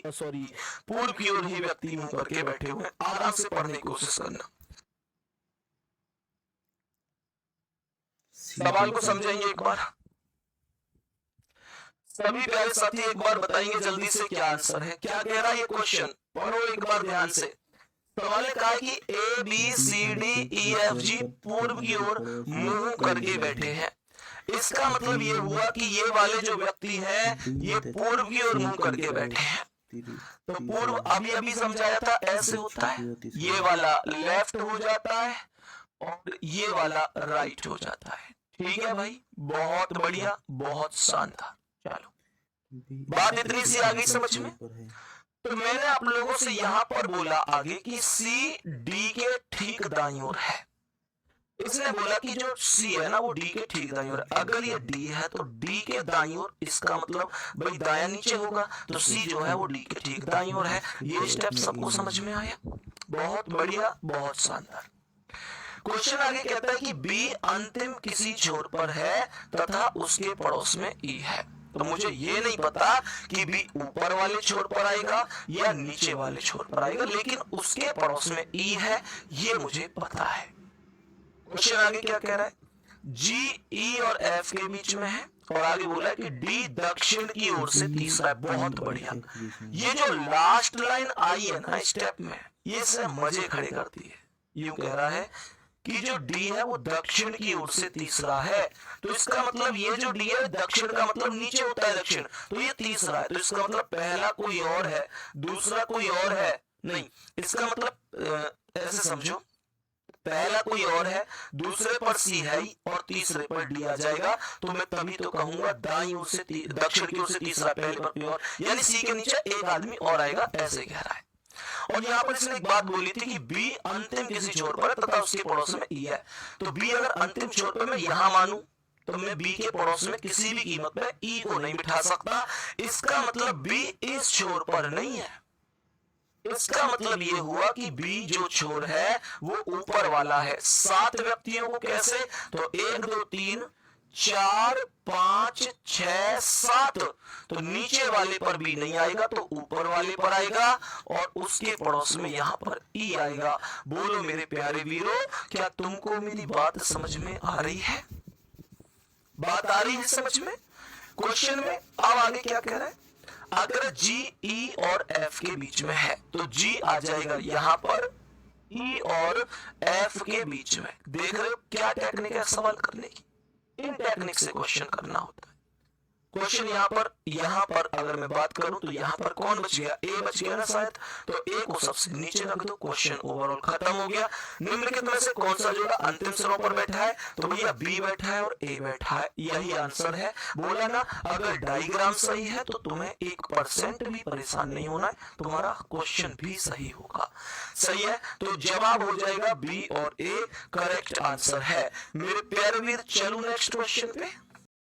Sorry पूर्व की ओर ही व्यक्ति मुंह करके बैठे हुए, आराम से पढ़ने की कोशिश करना। सवाल को समझेंगे एक बार, सभी प्यारे साथी एक बार बताएंगे जल्दी से क्या आंसर है, क्या कह रहा है ये क्वेश्चन, पढ़ो एक बार ध्यान से। सवाल ने कहा कि A B C D E F G पूर्व की ओर मुंह करके बैठे हैं। इसका मतलब ये हुआ कि ये वाले जो व्यक्ति हैं ये पूर्व की ओर मुंह करके बैठे हैं। तो पूर्व अभी अभी समझाया था ऐसे होता है, ये वाला लेफ्ट हो जाता है और ये वाला राइट हो जाता है। ठीक है भाई, बहुत बढ़िया, बहुत शानदार। चलो बात इतनी सी आ गई समझ में। तो मैंने आप लोगों से यहां पर बोला आगे कि सी डी के ठीक दाईं ओर है। इसने बोला कि जो सी है ना वो डी के ठीक दाईं ओर है। अगर ये डी है तो डी के दाईं ओर, इसका मतलब भाई दाया नीचे होगा, तो सी जो है वो डी के ठीक दाईं ओर है। ये स्टेप सबको समझ में आया? बहुत बढ़िया, बहुत शानदार। क्वेश्चन आगे कहता है कि बी अंतिम किसी छोर पर है तथा उसके पड़ोस में ई है। तो मुझे ये नहीं पता कि बी ऊपर वाले छोर पर आएगा या नीचे वाले छोर पर आएगा, लेकिन उसके पड़ोस में ई है ये मुझे पता है। क्वेश्चन आगे क्या कह रहा है, जी ई और एफ के बीच में है और आगे बोला है कि डी दक्षिण की ओर से तीसरा है। बहुत बढ़िया। ये जो लास्ट लाइन आई है ना स्टेप में, ये से मजे खड़े करती है। यूं कह रहा है कि जो डी है वो दक्षिण की ओर से तीसरा है, तो इसका मतलब ये जो डी है दक्षिण का मतलब नीचे होता है दक्षिण, तो ये तीसरा है। तो इसका मतलब पहला कोई और है, दूसरा कोई और है नहीं। इसका मतलब ऐसे समझो, पहला कोई और है, दूसरे पर सी है और तीसरे पर डी आ जाएगा, तो मैं तभी तो कहूंगा दाईं ओर से दक्षिण की ओर से तीसरा, पहले पर कोई और, यानी सी के नीचे एक आदमी और आएगा, ऐसे कह रहा है। और यहाँ पर इसने एक बात बोली थी कि बी अंतिम किसी छोर पर है तथा उसके पड़ोस में ई है। तो बी अगर अंतिम छोर पर मैं यहां मानूं तो मैं बी के पड़ोस में किसी भी कीमत पे ई को नहीं बिठा सकता। इसका मतलब बी इस छोर पर नहीं है। इसका मतलब ये हुआ कि बी जो छोर है वो ऊपर वाला है। 7 व्यक्तियों को कैसे, तो 1 2 3 4 5 6 7, तो नीचे वाले पर भी नहीं आएगा तो ऊपर वाले पर आएगा और उसके पड़ोस में यहां पर ई आएगा। बोलो मेरे प्यारे वीरों, क्या तुमको मेरी बात समझ में आ रही है? बात आ रही है समझ में? क्वेश्चन में अब आगे क्या कह रहा है, अगर जी ई और एफ के बीच में है तो जी आ जाएगा यहां पर, ई और एफ के बीच में। देख रहे हो क्या टेक्निक है सवाल करने की? इन टेक्निक से क्वेश्चन करना होता है। क्वेश्चन यहाँ पर अगर मैं बात करूं तो यहाँ पर कौन बच गया, ए बच गया ना शायद, तो ए को सबसे नीचे रख दो, क्वेश्चन ओवरऑल खत्म हो गया। निम्नलिखित में से कौन सा जोड़ा अंतिम सिरों पर बैठा है, तो भैया बी बैठा है और ए बैठा है, यही आंसर है। बोला ना अगर डायग्राम सही है तो तुम्हें 1% भी परेशान नहीं होना है, तुम्हारा क्वेश्चन भी सही होगा। सही है, तो जवाब हो जाएगा बी और ए करेक्ट आंसर है। मेरे प्यारे वीर चलो नेक्स्ट क्वेश्चन पे।